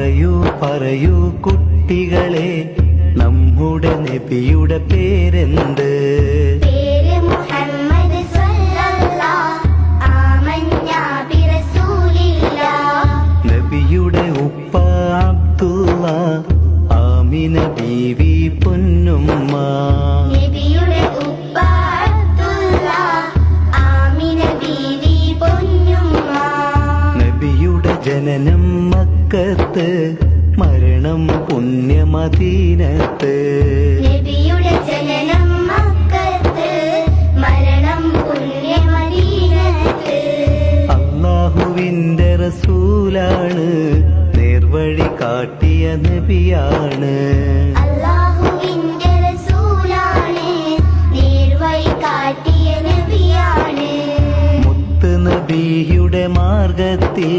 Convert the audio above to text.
പറയൂ പറയൂ കുട്ടികളെ, നമ്മുടെ നബിയുടെ പേരെന്ത്? പേര് മുഹമ്മദ് സ്വല്ലല്ലാഹ് ആമന്നാ ബിറസൂലില്ലാഹ്. നബിയുടെ ഉപ്പ അബ്ദുള്ള, ആമിന ബീവി പൊന്നുമ്മ. നബിയുടെ ഉപ്പ അബ്ദുള്ള, ആമിന ബീവി പൊന്നുമ്മ. നബിയുടെ ജനനം മക്കത്ത്, മരണം പുണ്യമദീനത്ത്. നബിയുടെ ജനനം മക്കത്ത്, മരണം പുണ്യമദീനത്ത്. അല്ലാഹുവിന്റെ റസൂലാണ്, നേർവഴി കാട്ടിയ നബിയാണ്. അല്ലാഹുവിന്റെ റസൂലാണ്, നേർവഴി കാട്ടിയ നബിയാണ്. മുത്ത് നബിയുടെ മാർഗത്തിൽ